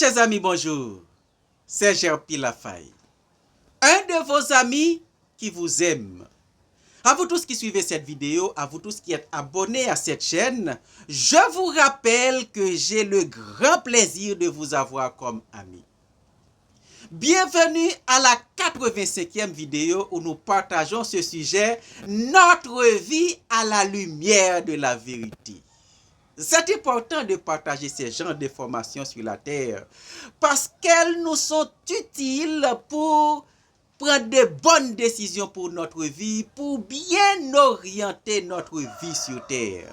chers amis, bonjour. C'est Gerpi Lafaille, un de vos amis qui vous aime. À vous tous qui suivez cette vidéo, à vous tous qui êtes abonnés à cette chaîne, je vous rappelle que j'ai le grand plaisir de vous avoir comme ami. Bienvenue à la 85e vidéo où nous partageons ce sujet, notre vie à la lumière de la vérité. C'est important de partager ces genres d'informations sur la terre parce qu'elles nous sont utiles pour prendre de bonnes décisions pour notre vie, pour bien orienter notre vie sur terre.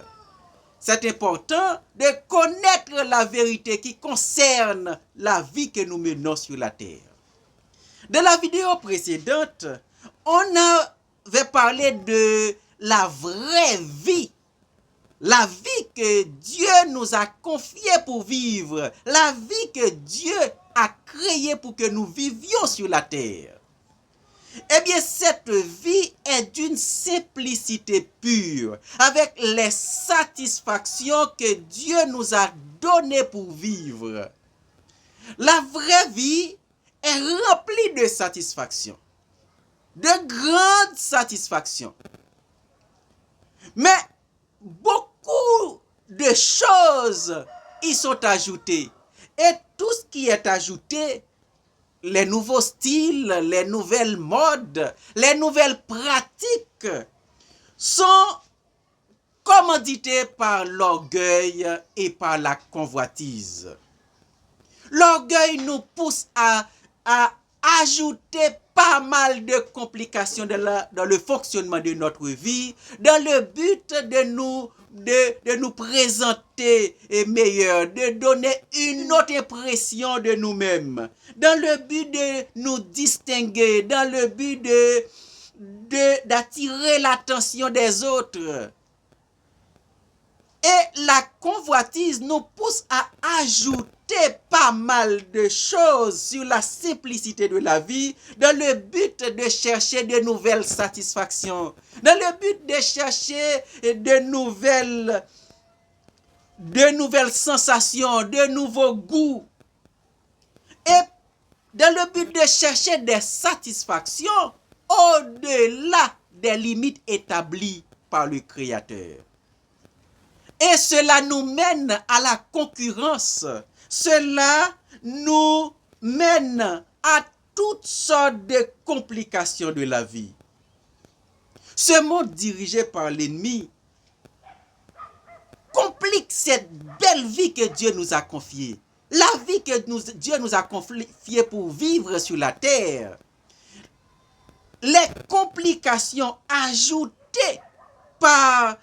C'est important de connaître la vérité qui concerne la vie que nous menons sur la terre. Dans la vidéo précédente, on avait parlé de la vraie vie. La vie que Dieu nous a confiée pour vivre. La vie que Dieu a créée pour que nous vivions sur la terre. Eh bien, cette vie est d'une simplicité pure, avec les satisfactions que Dieu nous a données pour vivre. La vraie vie est remplie de satisfactions, de grandes satisfactions. Mais beaucoup de choses y sont ajoutées. Et tout ce qui est ajouté, les nouveaux styles, les nouvelles modes, les nouvelles pratiques sont commandités par l'orgueil et par la convoitise. L'orgueil nous pousse à ajouter pas mal de complications dans le fonctionnement de notre vie, dans le but de nous présenter meilleur, de donner une autre impression de nous-mêmes, dans le but de nous distinguer, dans le but d'attirer l'attention des autres. Et la convoitise nous pousse à ajouter pas mal de choses sur la simplicité de la vie dans le but de chercher de nouvelles satisfactions, dans le but de chercher de nouvelles sensations, de nouveaux goûts. Et dans le but de chercher des satisfactions au-delà des limites établies par le Créateur. Et cela nous mène à la concurrence. Cela nous mène à toutes sortes de complications de la vie. Ce monde dirigé par l'ennemi complique cette belle vie que Dieu nous a confiée. La vie que Dieu nous a confiée pour vivre sur la terre. Les complications ajoutées par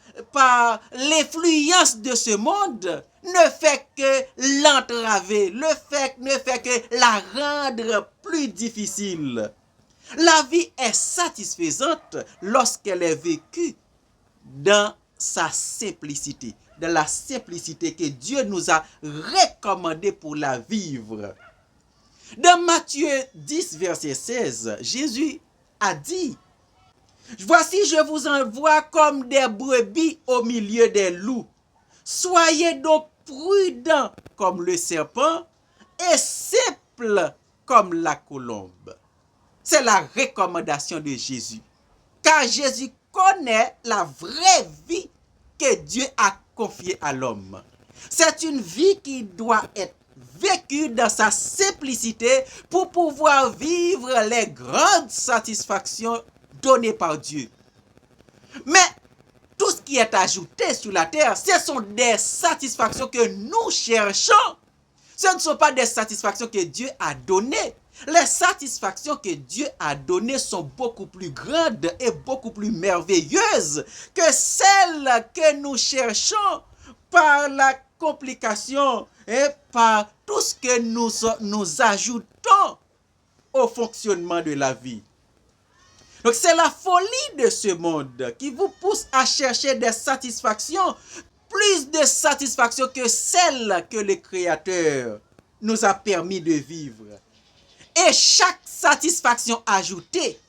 l'influence de ce monde ne fait que l'entraver, ne fait que la rendre plus difficile. La vie est satisfaisante lorsqu'elle est vécue dans sa simplicité, dans la simplicité que Dieu nous a recommandée pour la vivre. Dans Matthieu 10, verset 16, Jésus a dit: voici, je vous envoie comme des brebis au milieu des loups. Soyez donc prudents comme le serpent et simples comme la colombe. C'est la recommandation de Jésus. Car Jésus connaît la vraie vie que Dieu a confiée à l'homme. C'est une vie qui doit être vécue dans sa simplicité pour pouvoir vivre les grandes satisfactions donné par Dieu. Mais tout ce qui est ajouté sur la terre, ce sont des satisfactions que nous cherchons. Ce ne sont pas des satisfactions que Dieu a données. Les satisfactions que Dieu a données sont beaucoup plus grandes et beaucoup plus merveilleuses que celles que nous cherchons par la complication et par tout ce que nous ajoutons au fonctionnement de la vie. Donc c'est la folie de ce monde qui vous pousse à chercher des satisfactions, plus de satisfactions que celles que le Créateur nous a permis de vivre. Et chaque satisfaction ajoutée,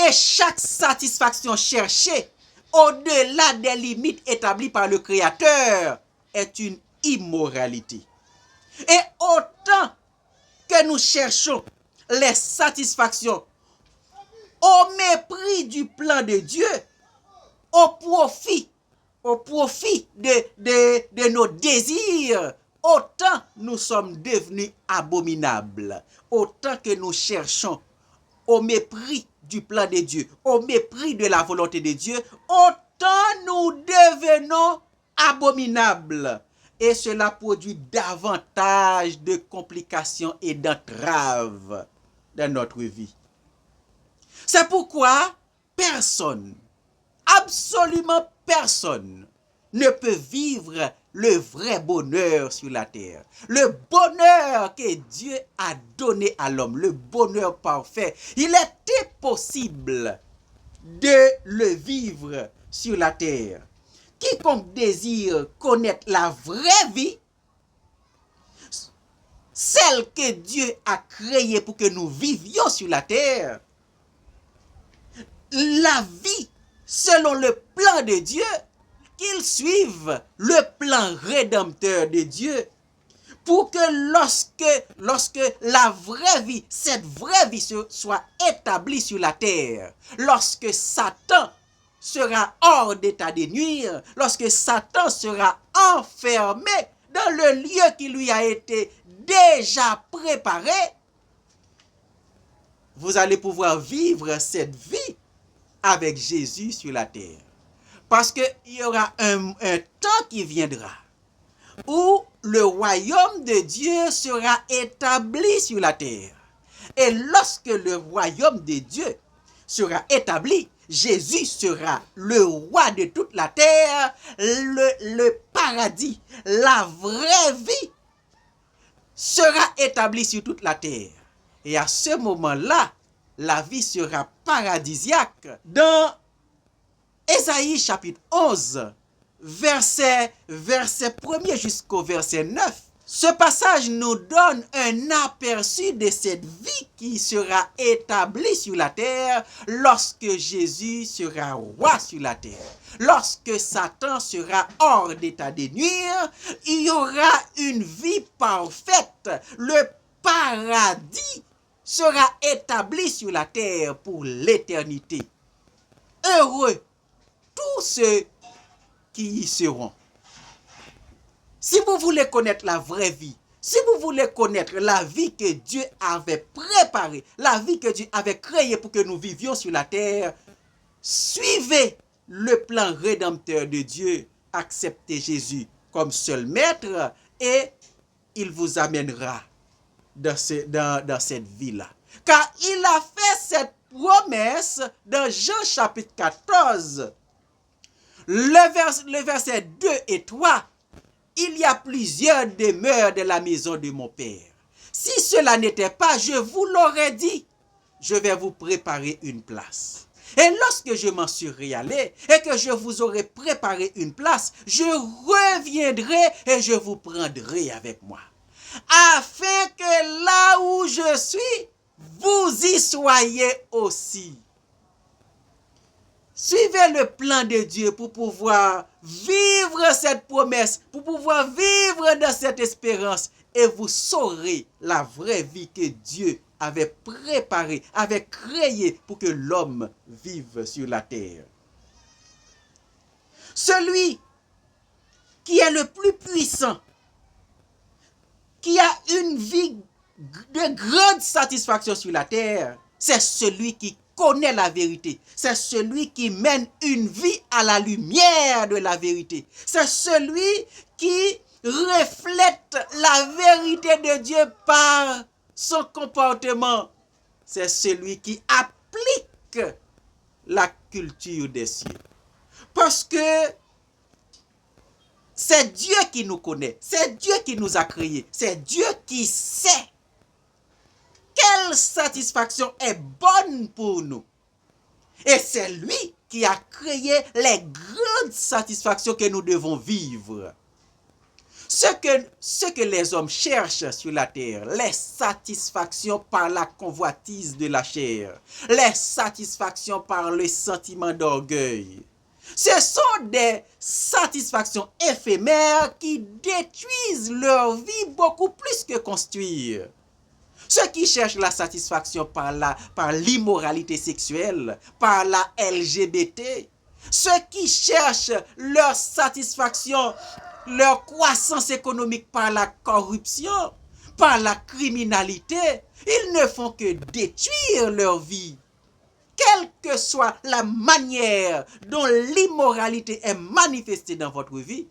et chaque satisfaction cherchée, au-delà des limites établies par le Créateur, est une immoralité. Et autant que nous cherchons les satisfactions au mépris du plan de Dieu, au profit de nos désirs, autant nous sommes devenus abominables, autant que nous cherchons au mépris du plan de Dieu, au mépris de la volonté de Dieu, autant nous devenons abominables. Et cela produit davantage de complications et d'entraves dans notre vie. C'est pourquoi personne, absolument personne, ne peut vivre le vrai bonheur sur la terre. Le bonheur que Dieu a donné à l'homme, le bonheur parfait, il est impossible de le vivre sur la terre. Quiconque désire connaître la vraie vie, celle que Dieu a créée pour que nous vivions sur la terre, la vie selon le plan de Dieu, qu'il suive le plan rédempteur de Dieu, pour que lorsque la vraie vie, cette vraie vie soit établie sur la terre, lorsque Satan sera hors d'état de nuire, lorsque Satan sera enfermé dans le lieu qui lui a été déjà préparé, vous allez pouvoir vivre cette vie avec Jésus sur la terre. Parce qu'il y aura un temps qui viendra où le royaume de Dieu sera établi sur la terre. Et lorsque le royaume de Dieu sera établi, Jésus sera le roi de toute la terre, le paradis, la vraie vie sera établie sur toute la terre. Et à ce moment-là, la vie sera paradisiaque. Dans Ésaïe chapitre 11, verset 1er jusqu'au verset 9, ce passage nous donne un aperçu de cette vie qui sera établie sur la terre lorsque Jésus sera roi sur la terre. Lorsque Satan sera hors d'état de nuire, il y aura une vie parfaite. Le paradis sera établi sur la terre pour l'éternité. Heureux tous ceux qui y seront. Si vous voulez connaître la vraie vie, si vous voulez connaître la vie que Dieu avait préparée, la vie que Dieu avait créée pour que nous vivions sur la terre, suivez le plan rédempteur de Dieu, acceptez Jésus comme seul maître et il vous amènera dans cette vie-là. Car il a fait cette promesse dans Jean chapitre 14, le verset 2 et 3. Il y a plusieurs demeures de la maison de mon Père. Si cela n'était pas, je vous l'aurais dit. Je vais vous préparer une place. Et lorsque je m'en serai allé et que je vous aurai préparé une place, je reviendrai et je vous prendrai avec moi. Afin que là où je suis, vous y soyez aussi. Suivez le plan de Dieu pour pouvoir vivre cette promesse, pour pouvoir vivre dans cette espérance. Et vous saurez la vraie vie que Dieu avait préparée, avait créée pour que l'homme vive sur la terre. Celui qui est le plus puissant, qui a une vie de grande satisfaction sur la terre, c'est celui qui connaît la vérité. C'est celui qui mène une vie à la lumière de la vérité. C'est celui qui reflète la vérité de Dieu par son comportement. C'est celui qui applique la culture des cieux. Parce que c'est Dieu qui nous connaît. C'est Dieu qui nous a créés. C'est Dieu qui sait quelle satisfaction est bonne pour nous. Et c'est lui qui a créé les grandes satisfactions que nous devons vivre. Ce que les hommes cherchent sur la terre, les satisfactions par la convoitise de la chair, les satisfactions par le sentiment d'orgueil, ce sont des satisfactions éphémères qui détruisent leur vie beaucoup plus que construire. Ceux qui cherchent la satisfaction par l'immoralité sexuelle, par la LGBT, ceux qui cherchent leur satisfaction, leur croissance économique par la corruption, par la criminalité, ils ne font que détruire leur vie. Quelle que soit la manière dont l'immoralité est manifestée dans votre vie,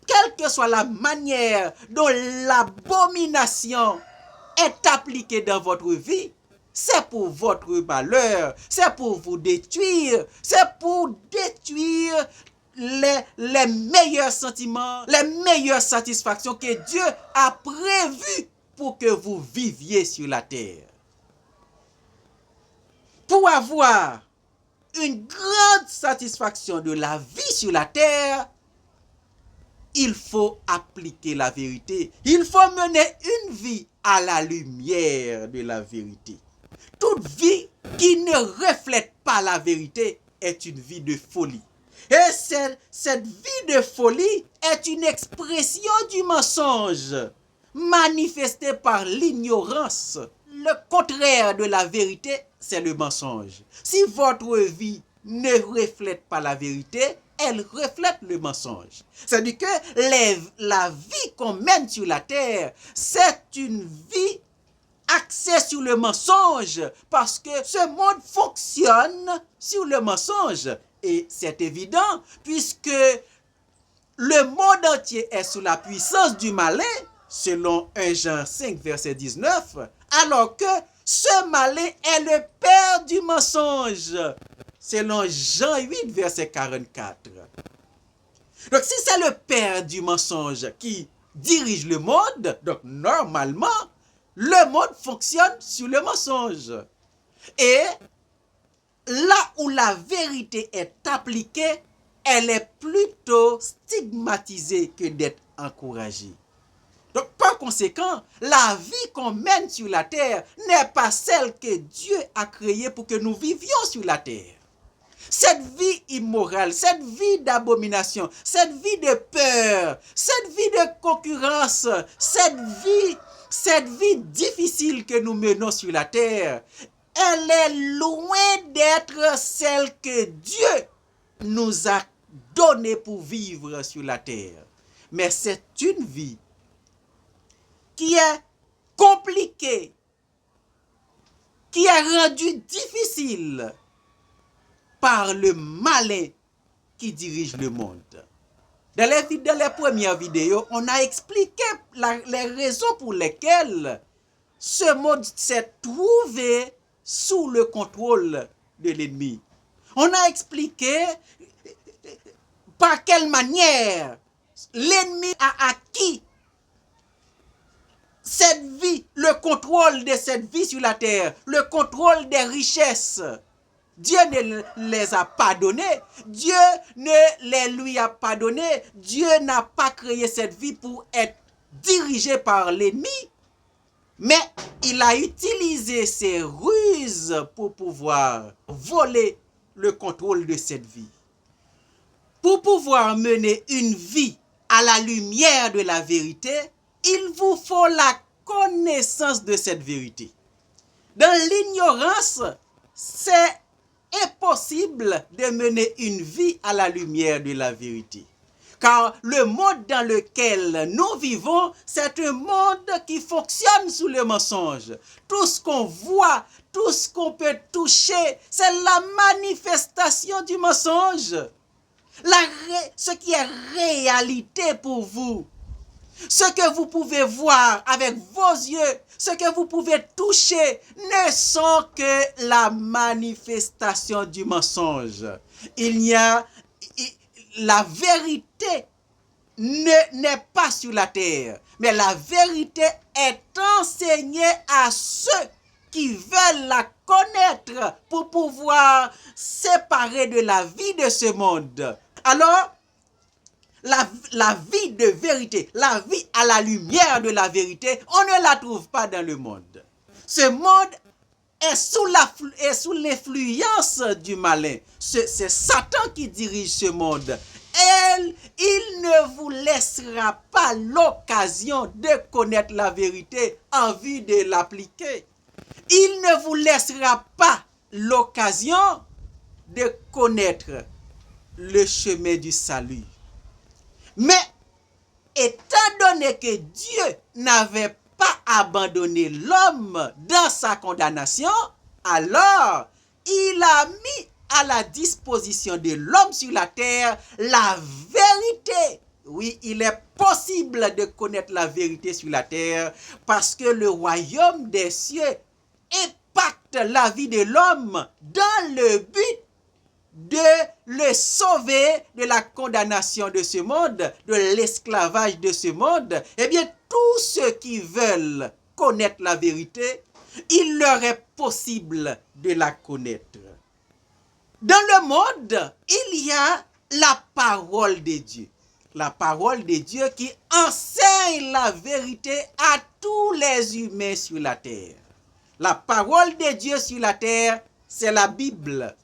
quelle que soit la manière dont l'abomination est appliquée dans votre vie, c'est pour votre malheur, c'est pour vous détruire, c'est pour détruire les meilleurs sentiments, les meilleures satisfactions que Dieu a prévues pour que vous viviez sur la terre. Pour avoir une grande satisfaction de la vie sur la terre, il faut appliquer la vérité. Il faut mener une vie à la lumière de la vérité. Toute vie qui ne reflète pas la vérité est une vie de folie. Et cette vie de folie est une expression du mensonge, manifestée par l'ignorance. Le contraire de la vérité, c'est le mensonge. Si votre vie ne reflète pas la vérité, elle reflète le mensonge. C'est-à-dire que la vie qu'on mène sur la terre, c'est une vie axée sur le mensonge, parce que ce monde fonctionne sur le mensonge. Et c'est évident, puisque le monde entier est sous la puissance du malin, selon 1 Jean 5, verset 19, alors que ce malin est le père du mensonge, selon Jean 8, verset 44. Donc si c'est le père du mensonge qui dirige le monde, donc normalement, le monde fonctionne sur le mensonge. Et là où la vérité est appliquée, elle est plutôt stigmatisée que d'être encouragée. Donc, par conséquent, la vie qu'on mène sur la terre n'est pas celle que Dieu a créée pour que nous vivions sur la terre. Cette vie immorale, cette vie d'abomination, cette vie de peur, cette vie de concurrence, cette vie difficile que nous menons sur la terre, elle est loin d'être celle que Dieu nous a donnée pour vivre sur la terre. Mais c'est une vie qui est compliquée, qui est rendue difficile par le malin qui dirige le monde. Dans les premières vidéos, on a expliqué les raisons pour lesquelles ce monde s'est trouvé sous le contrôle de l'ennemi. On a expliqué par quelle manière l'ennemi a acquis cette vie, le contrôle de cette vie sur la terre, le contrôle des richesses. Dieu ne les a pas donnés, Dieu ne les lui a pas donnés, Dieu n'a pas créé cette vie pour être dirigé par l'ennemi, mais il a utilisé ses ruses pour pouvoir voler le contrôle de cette vie. Pour pouvoir mener une vie à la lumière de la vérité, il vous faut la connaissance de cette vérité. Dans l'ignorance, c'est impossible de mener une vie à la lumière de la vérité. Car le monde dans lequel nous vivons, c'est un monde qui fonctionne sous le mensonge. Tout ce qu'on voit, tout ce qu'on peut toucher, c'est la manifestation du mensonge. Ce qui est réalité pour vous, ce que vous pouvez voir avec vos yeux, ce que vous pouvez toucher, ne sont que la manifestation du mensonge. La vérité n'est pas sur la terre, mais la vérité est enseignée à ceux qui veulent la connaître pour pouvoir séparer de la vie de ce monde. Alors, la vie de vérité, la vie à la lumière de la vérité, on ne la trouve pas dans le monde. Ce monde est sous l'influence du malin. C'est Satan qui dirige ce monde. il ne vous laissera pas l'occasion de connaître la vérité en vue de l'appliquer. Il ne vous laissera pas l'occasion de connaître le chemin du salut. Mais étant donné que Dieu n'avait pas abandonné l'homme dans sa condamnation, alors il a mis à la disposition de l'homme sur la terre la vérité. Oui, il est possible de connaître la vérité sur la terre parce que le royaume des cieux impacte la vie de l'homme dans le but de le sauver de la condamnation de ce monde, de l'esclavage de ce monde. Eh bien, tous ceux qui veulent connaître la vérité, il leur est possible de la connaître. Dans le monde, il y a la parole de Dieu. La parole de Dieu qui enseigne la vérité à tous les humains sur la terre. La parole de Dieu sur la terre, c'est la Bible.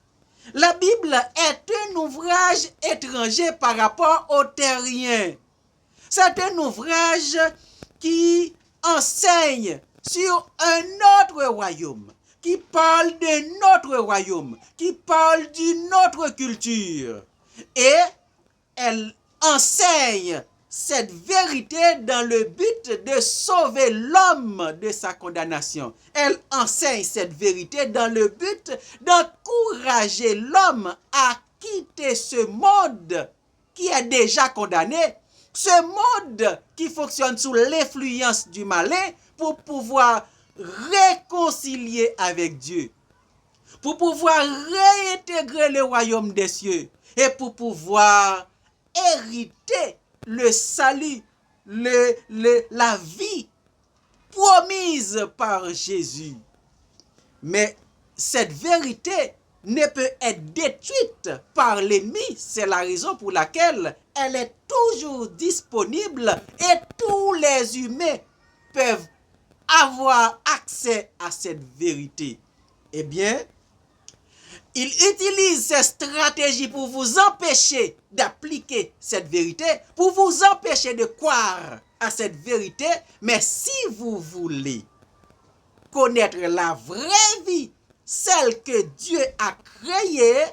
La Bible est un ouvrage étranger par rapport aux terriens. C'est un ouvrage qui enseigne sur un autre royaume, qui parle d'un autre royaume, qui parle d'une autre culture. Et elle enseigne cette vérité dans le but de sauver l'homme de sa condamnation. Elle enseigne cette vérité dans le but d'encourager l'homme à quitter ce monde qui est déjà condamné, ce monde qui fonctionne sous l'influence du malin pour pouvoir réconcilier avec Dieu, pour pouvoir réintégrer le royaume des cieux et pour pouvoir hériter le salut, la vie promise par Jésus. Mais cette vérité ne peut être détruite par l'ennemi. C'est la raison pour laquelle elle est toujours disponible et tous les humains peuvent avoir accès à cette vérité. Eh bien, il utilise ces stratégies pour vous empêcher d'appliquer cette vérité, pour vous empêcher de croire à cette vérité. Mais si vous voulez connaître la vraie vie, celle que Dieu a créée,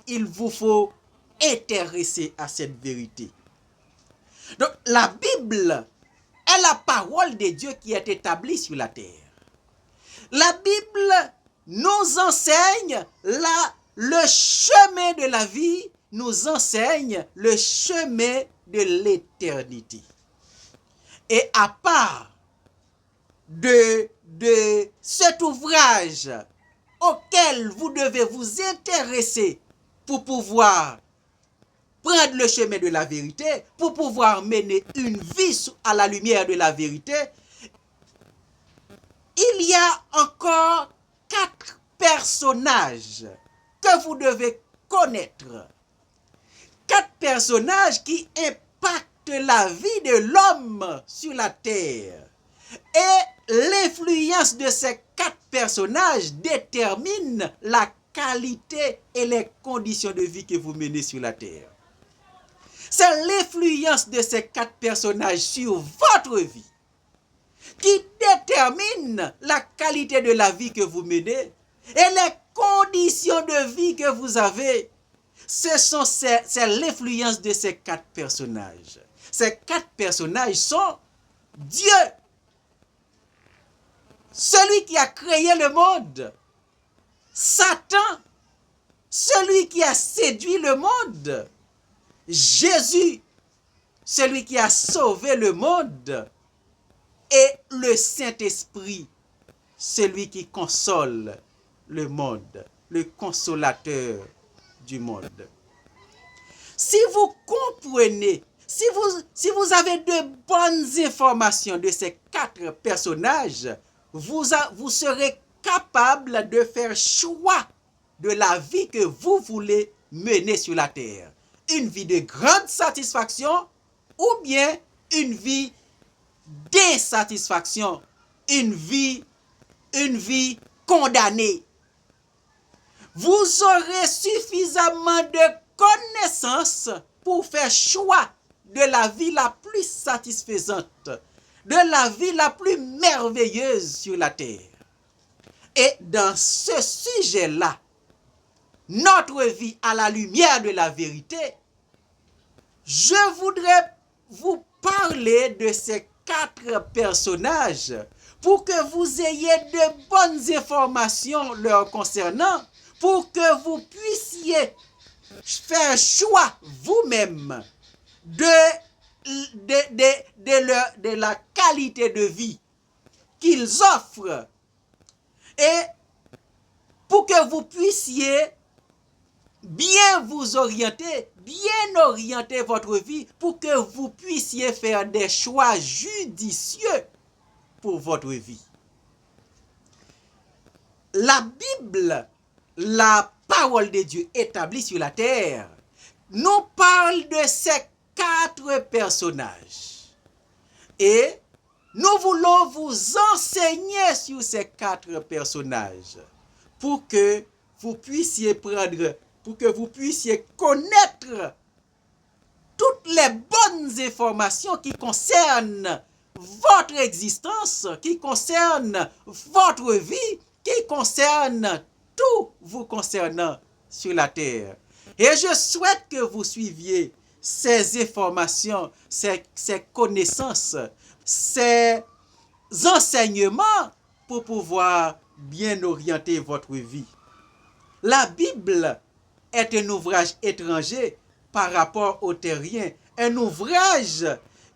il vous faut intéresser à cette vérité. Donc, la Bible est la parole de Dieu qui est établie sur la terre. La Bible nous enseigne le chemin de la vie, nous enseigne le chemin de l'éternité. Et à part de cet ouvrage auquel vous devez vous intéresser pour pouvoir prendre le chemin de la vérité, pour pouvoir mener une vie à la lumière de la vérité, il y a encore 4 personnages que vous devez connaître. 4 personnages qui impactent la vie de l'homme sur la terre. Et l'influence de ces 4 personnages détermine la qualité et les conditions de vie que vous menez sur la terre. C'est l'influence de ces 4 personnages sur votre vie qui détermine la qualité de la vie que vous menez et les conditions de vie que vous avez. C'est l'influence de ces 4 personnages. Ces 4 personnages sont Dieu, celui qui a créé le monde, Satan, celui qui a séduit le monde, Jésus, celui qui a sauvé le monde, et le Saint-Esprit, celui qui console le monde, le consolateur du monde. Si vous comprenez, si vous avez de bonnes informations de ces 4 personnages, vous serez capable de faire choix de la vie que vous voulez mener sur la terre. Une vie de grande satisfaction ou bien une vie d'insatisfaction, une vie condamnée. Vous aurez suffisamment de connaissances pour faire choix de la vie la plus satisfaisante, de la vie la plus merveilleuse sur la terre. Et dans ce sujet-là, notre vie à la lumière de la vérité, je voudrais vous parler de ces 4 personnages pour que vous ayez de bonnes informations leur concernant, pour que vous puissiez faire choix vous-même de la qualité de vie qu'ils offrent et pour que vous puissiez bien vous orienter, bien orienter votre vie pour que vous puissiez faire des choix judicieux pour votre vie. La Bible, la parole de Dieu établie sur la terre, nous parle de ces 4 personnages. Et nous voulons vous enseigner sur ces 4 personnages pour que vous puissiez connaître toutes les bonnes informations qui concernent votre existence, qui concernent votre vie, qui concernent tout vous concernant sur la terre. Et je souhaite que vous suiviez ces informations, ces connaissances, ces enseignements pour pouvoir bien orienter votre vie. La Bible est un ouvrage étranger par rapport au terrien, un ouvrage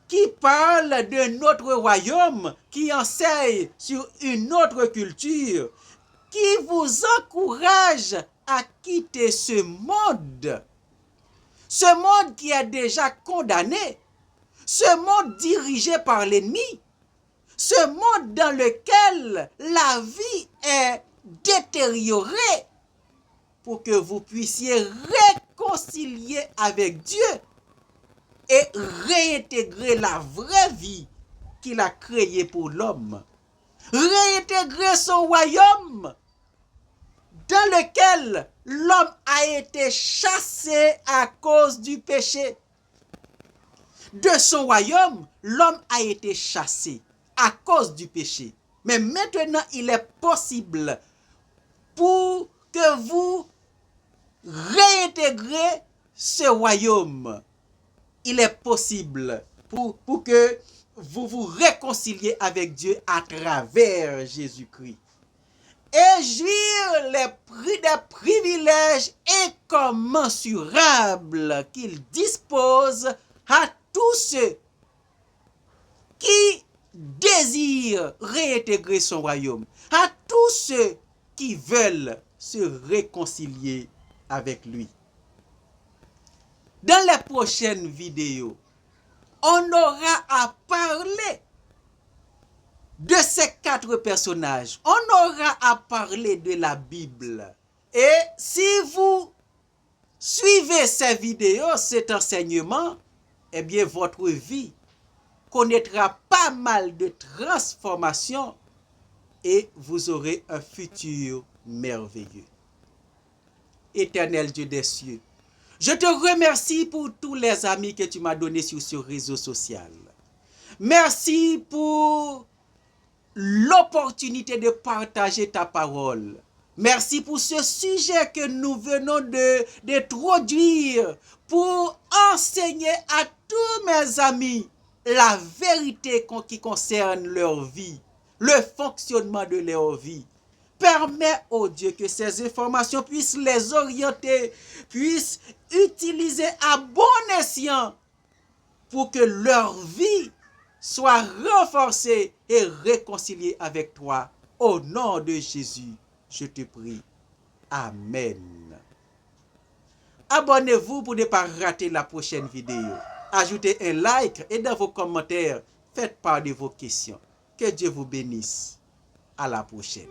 qui parle de notre royaume, qui enseigne sur une autre culture, qui vous encourage à quitter ce monde qui est déjà condamné, ce monde dirigé par l'ennemi, ce monde dans lequel la vie est détériorée, pour que vous puissiez réconcilier avec Dieu et réintégrer la vraie vie qu'il a créée pour l'homme. Réintégrer son royaume dans lequel l'homme a été chassé à cause du péché. De son royaume, l'homme a été chassé à cause du péché. Mais maintenant, il est possible pour que vous réintégrez ce royaume. Il est possible pour que vous vous réconciliez avec Dieu à travers Jésus-Christ. Et jouir des privilèges incommensurables qu'il dispose à tous ceux qui désirent réintégrer son royaume, à tous ceux qui veulent se réconcilier avec lui. Dans les prochaines vidéos, on aura à parler de ces 4 personnages. On aura à parler de la Bible. Et si vous suivez ces vidéos, cet enseignement, eh bien votre vie connaîtra pas mal de transformations et vous aurez un futur merveilleux. Éternel Dieu des cieux, je te remercie pour tous les amis que tu m'as donnés sur ce réseau social. Merci pour l'opportunité de partager ta parole. Merci pour ce sujet que nous venons d'introduire pour enseigner à tous mes amis la vérité qui concerne leur vie, le fonctionnement de leur vie. Permets, oh Dieu, que ces informations puissent les orienter, puissent utiliser à bon escient pour que leur vie soit renforcée et réconciliée avec toi. Au nom de Jésus, je te prie. Amen. Abonnez-vous pour ne pas rater la prochaine vidéo. Ajoutez un like et dans vos commentaires, faites part de vos questions. Que Dieu vous bénisse. À la prochaine.